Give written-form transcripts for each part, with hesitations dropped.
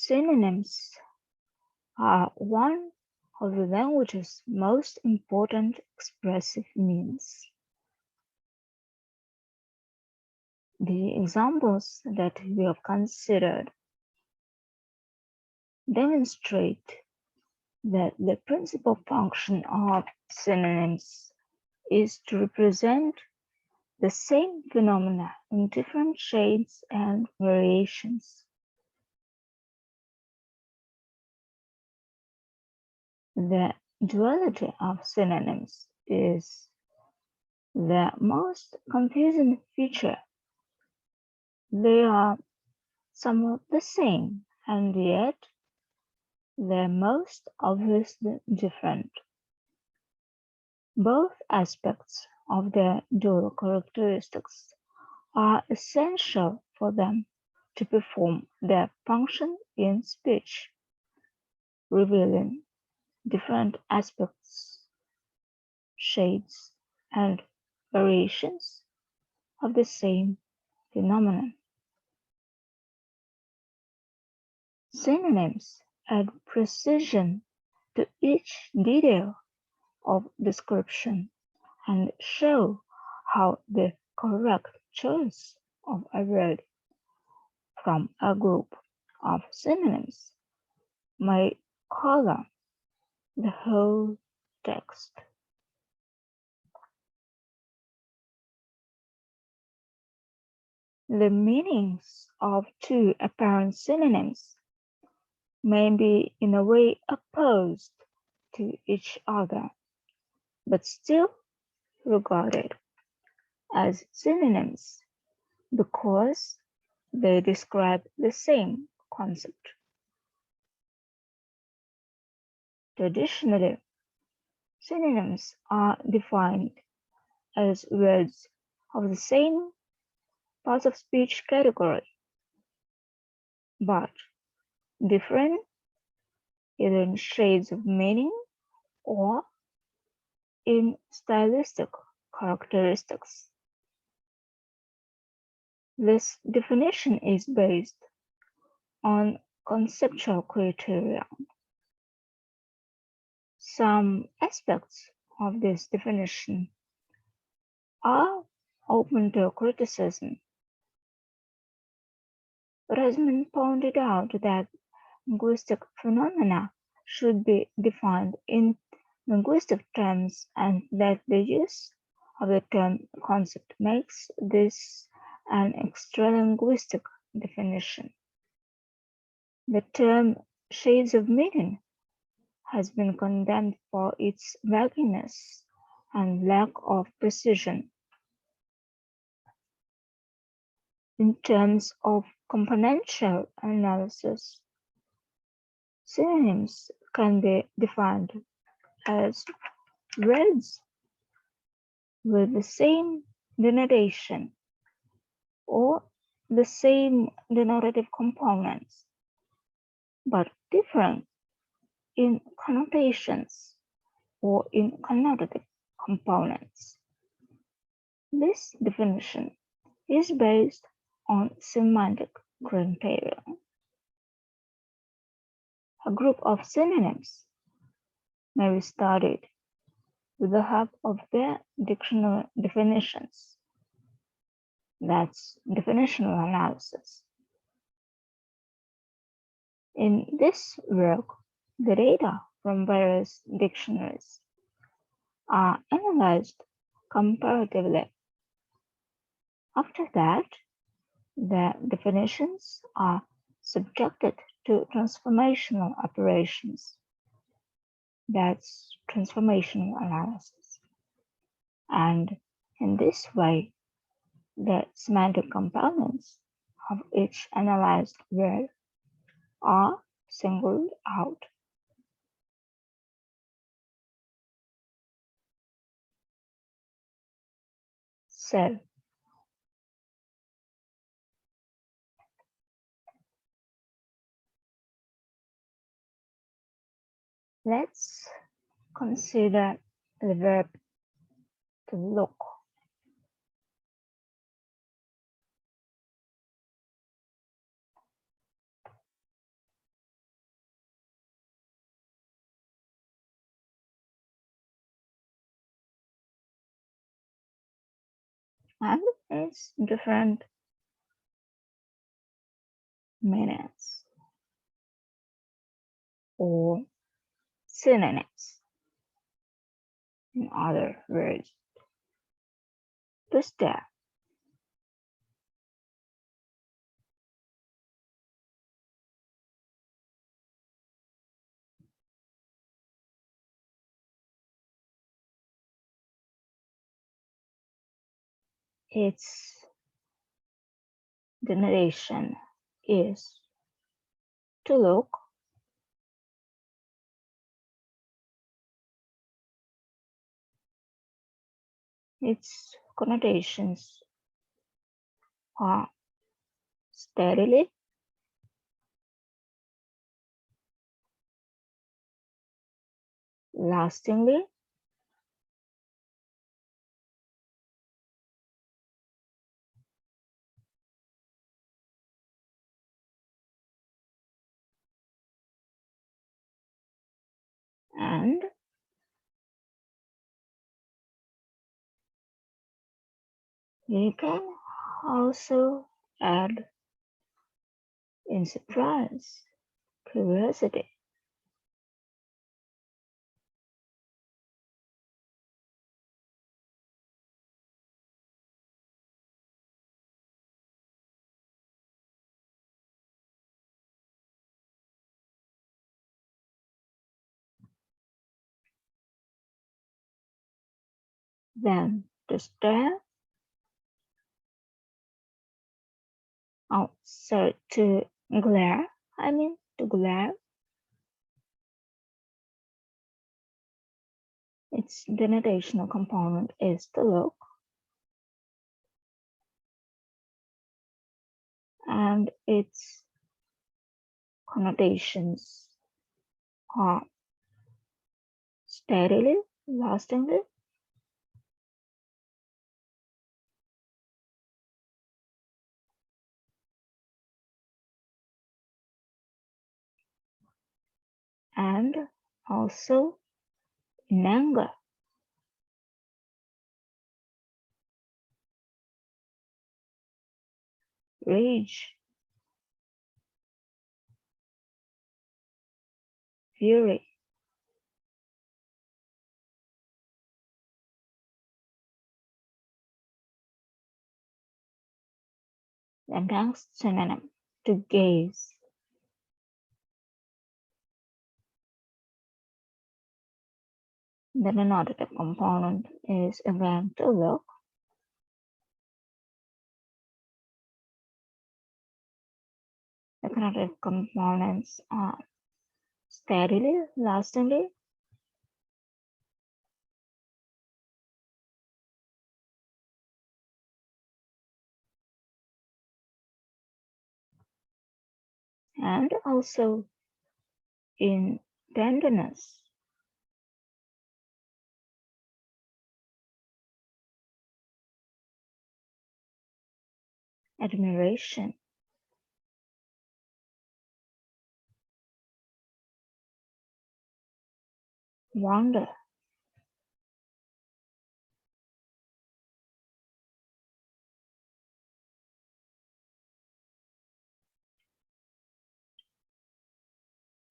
Synonyms are one of the language's most important expressive means. The examples that we have considered demonstrate that the principal function of synonyms is to represent the same phenomena in different shades and variations. The duality of synonyms is the most confusing feature. They are somewhat the same, and yet they're most obviously different. Both aspects of their dual characteristics are essential for them to perform their function in speech, revealing different aspects, shades, and variations of the same phenomenon. Synonyms add precision to each detail of description and show how the correct choice of a word from a group of synonyms may color the whole text. The meanings of two apparent synonyms may be in a way opposed to each other, but still regarded as synonyms because they describe the same concept. Traditionally, synonyms are defined as words of the same part of speech category, but different either in shades of meaning or in stylistic characteristics. This definition is based on conceptual criteria. Some aspects of this definition are open to criticism. It has been pointed out that linguistic phenomena should be defined in linguistic terms and that the use of the term concept makes this an extra-linguistic definition. The term shades of meaning has been condemned for its vagueness and lack of precision. In terms of componential analysis, synonyms can be defined as words with the same denotation or the same denotative components, but different in connotations or in connotative components. This definition is based on semantic criteria. A group of synonyms may be studied with the help of their dictionary definitions. That's definitional analysis. In this work, the data from various dictionaries are analyzed comparatively. After that, the definitions are subjected to transformational operations. That's transformational analysis. And in this way, the semantic components of each analyzed word are singled out. So, let's consider the verb to look. and its different meanings or synonyms. In other words, the step its generation is to look, its connotations are steadily, lastingly, and we can also add in surprise, curiosity. Then to stare, to glare, to glare, its denotational component is to look, and its connotations are steadily, lastingly, and also in anger. Rage, fury. The next synonym, to gaze. The denotative component is again to look, the connotative components are steadily, lastingly, and also in tenderness. Admiration, wonder,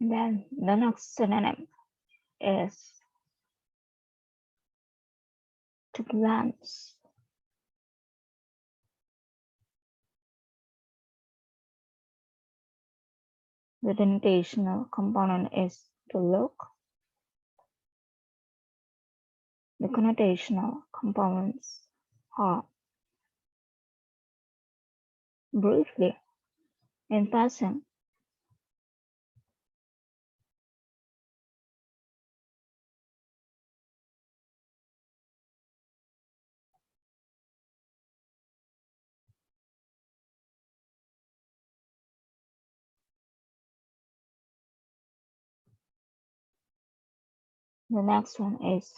then the next synonym is to glance. The denotational component is to look. The connotational components are briefly, in passing. The next one is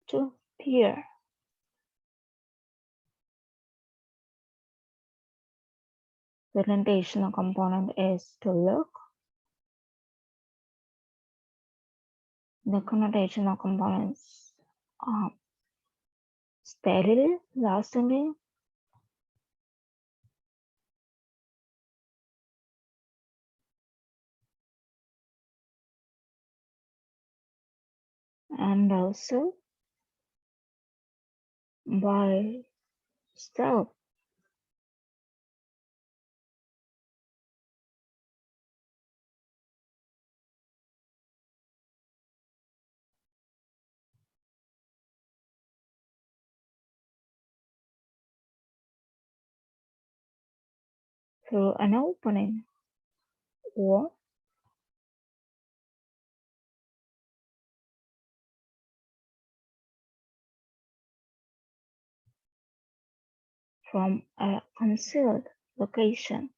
to peer. The denotational component is to look. The connotational components are steadily, lastingly, and also by self. Through an opening or from a concealed location.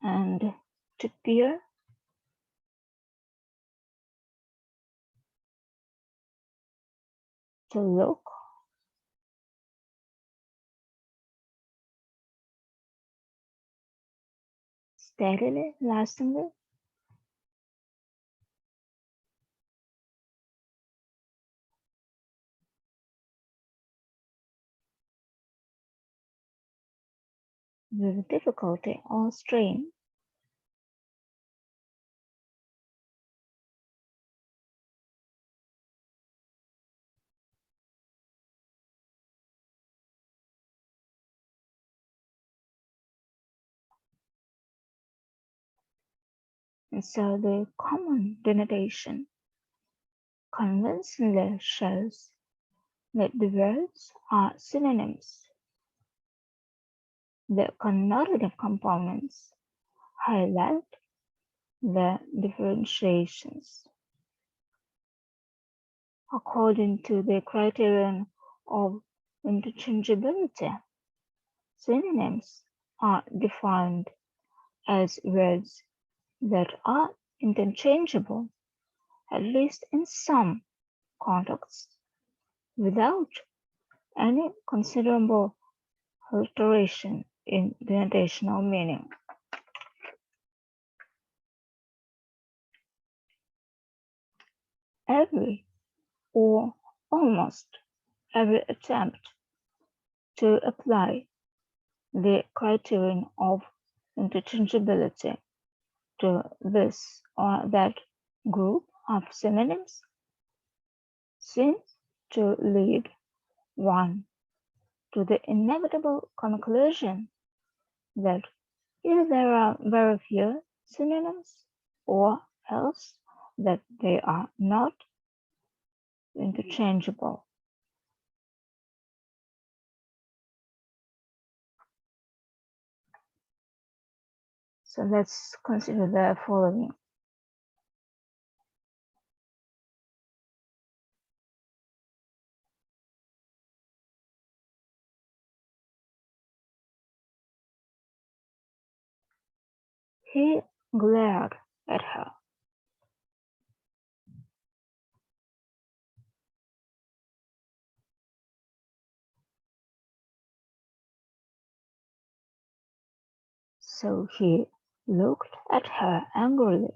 And to peer, to look, steadily, lastingly, with difficulty or strain. And so the common denotation convincingly shows that the words are synonyms. The connotative components highlight the differentiations. According to the criterion of interchangeability, synonyms are defined as words that are interchangeable, at least in some contexts, without any considerable alteration in denotational meaning. Every or almost every attempt to apply the criterion of interchangeability to this or that group of synonyms seems to lead one to the inevitable conclusion that either there are very few synonyms or else that they are not interchangeable. So let's consider the following. He glared at her. So he looked at her angrily.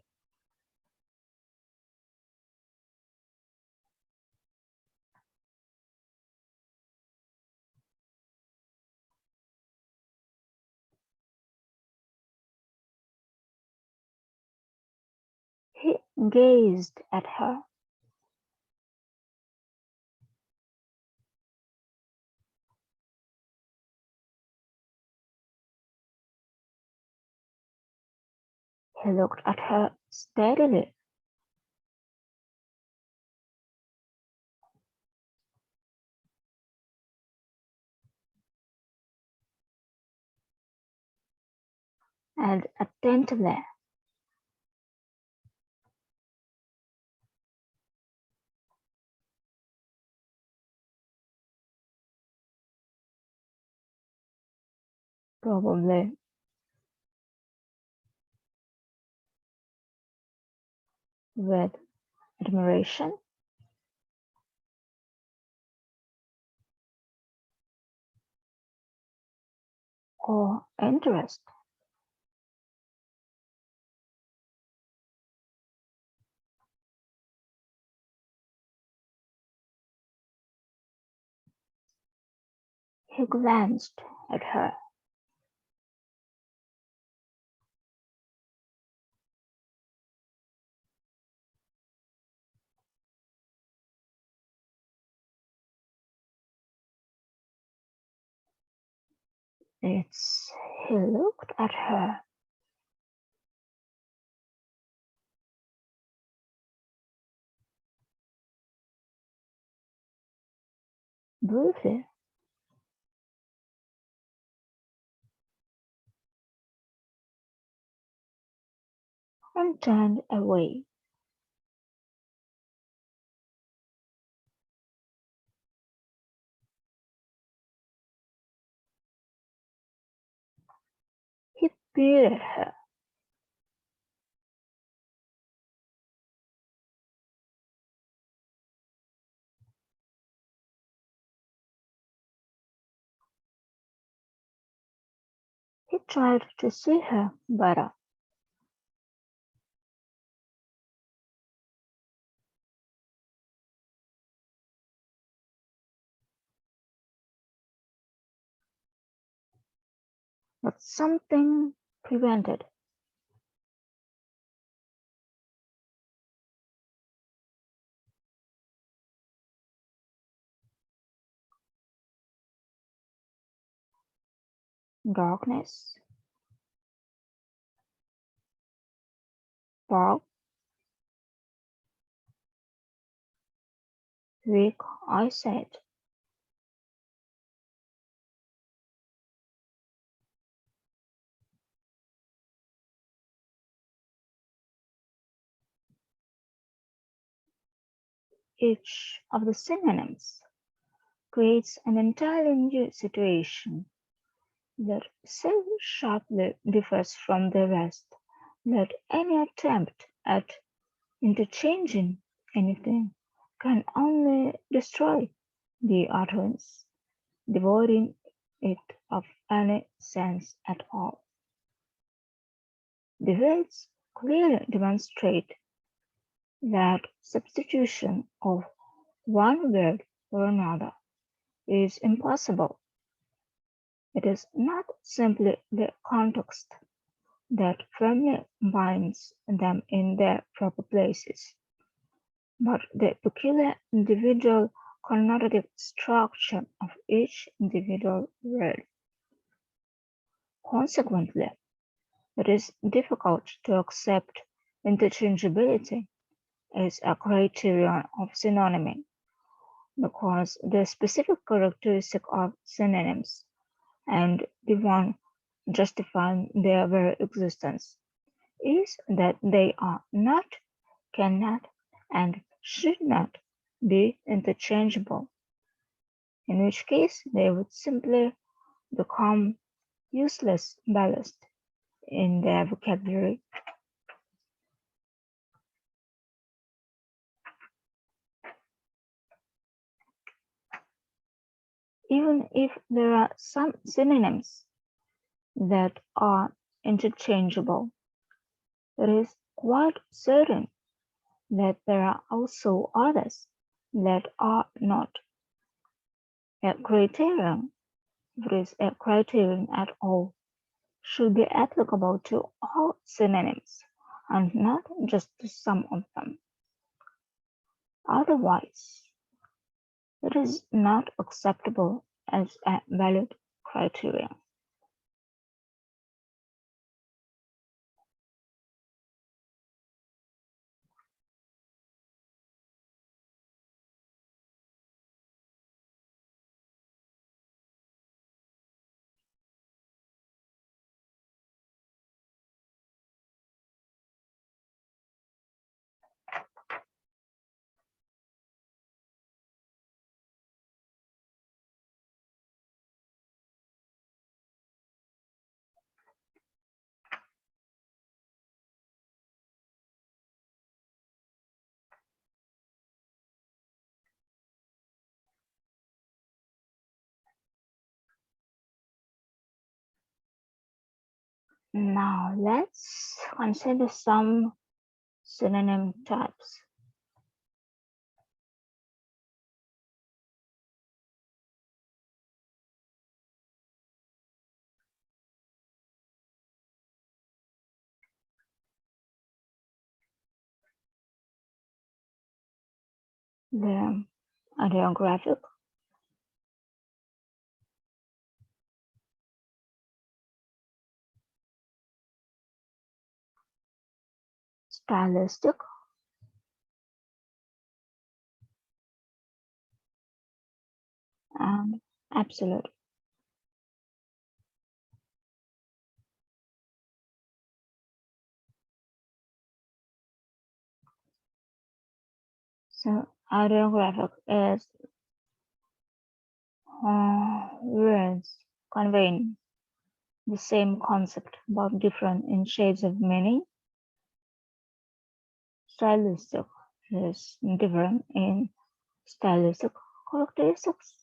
He gazed at her. He looked at her steadily. And attentively. Probably with admiration or interest. He glanced at her. It's, he looked at her. Briefly, and turned away. He peered at her. He tried to see her better. But something prevented. Darkness, fog, weak eyesight. Each of the synonyms creates an entirely new situation that so sharply differs from the rest that any attempt at interchanging anything can only destroy the utterance, devoiding it of any sense at all. The words clearly demonstrate that substitution of one word for another is impossible. It is not simply the context that firmly binds them in their proper places, but the peculiar individual connotative structure of each individual word. Consequently, it is difficult to accept interchangeability as a criterion of synonyming, because the specific characteristic of synonyms and the one justifying their very existence is that they are not, cannot, and should not be interchangeable, in which case they would simply become useless ballast in their vocabulary. Even if there are some synonyms that are interchangeable, it is quite certain that there are also others that are not. A criterion, if it is a criterion at all, should be applicable to all synonyms and not just to some of them. Otherwise, it is not acceptable as a valid criterion. Now let's consider some synonym types. the ideographic, stylistic, and absolute. So ideographic is words conveying the same concept but different in shades of meaning. Stylistic is different in stylistic characteristics,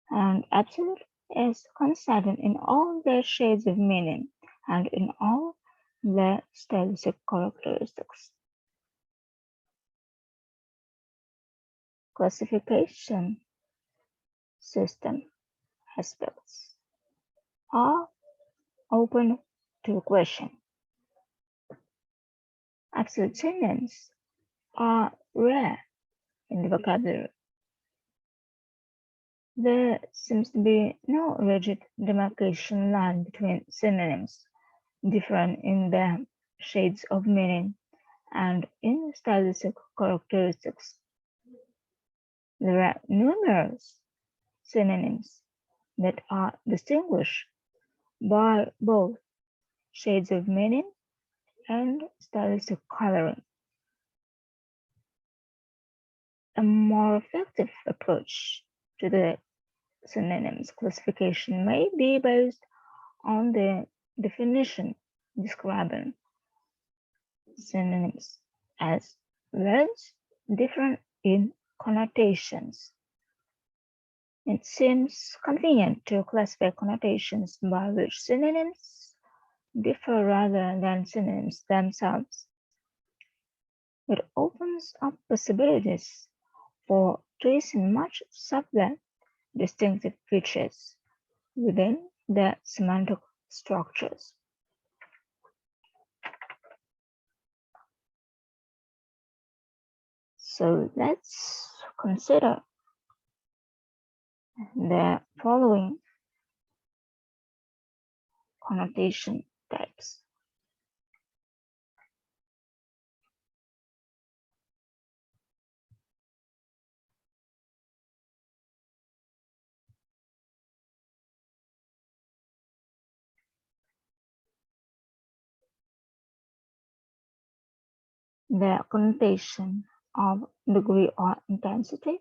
and absolute is consistent in all their shades of meaning and in all their stylistic characteristics. Classification system aspects are open to question. Absolute synonyms are rare in the vocabulary. There seems to be no rigid demarcation line between synonyms, different in their shades of meaning and in stylistic characteristics. There are numerous synonyms that are distinguished by both shades of meaning and stylistic coloring. A more effective approach to the synonyms classification may be based on the definition describing synonyms as words different in connotations. It seems convenient to classify connotations by which synonyms differ rather than synonyms themselves. It opens up possibilities for tracing much subtler distinctive features within the semantic structures. So let's consider the following connotation types. The connotation of degree or intensity,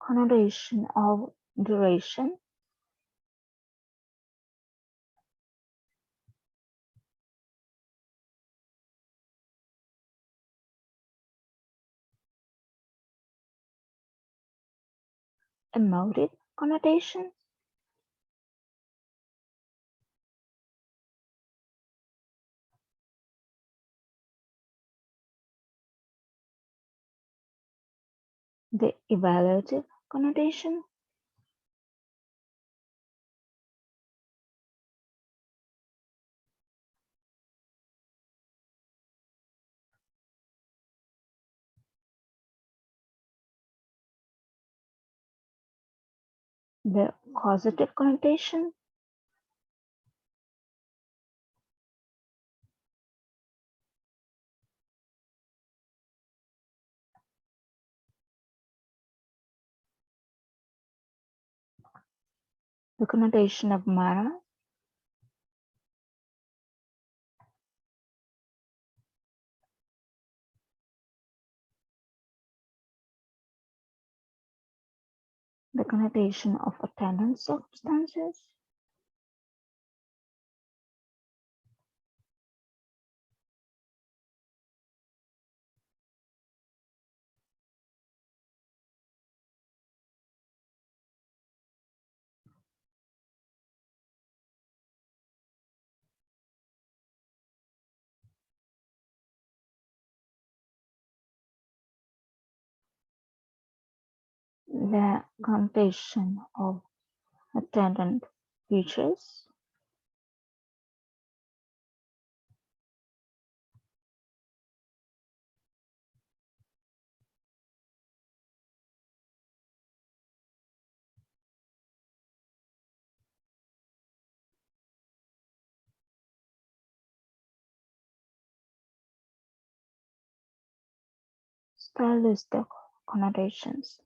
connotation of duration, emotive connotation, the evaluative connotation, the causative connotation, the connotation of manner, the connotation of attendant circumstances, the completion of attendant features, stylistic connotations.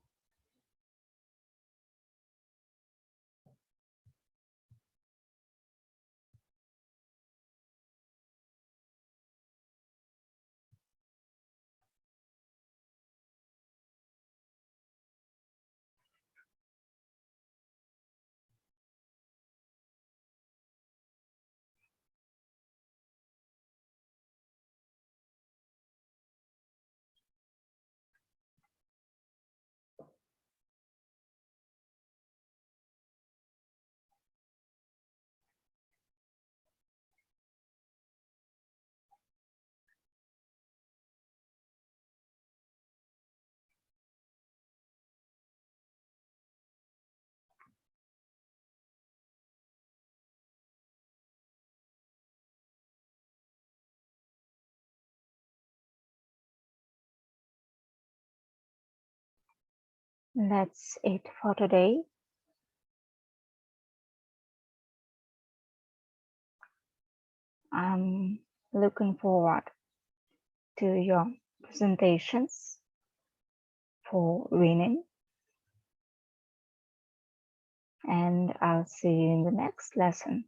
That's it for today. I'm looking forward to your presentations for winning, and I'll see you in the next lesson.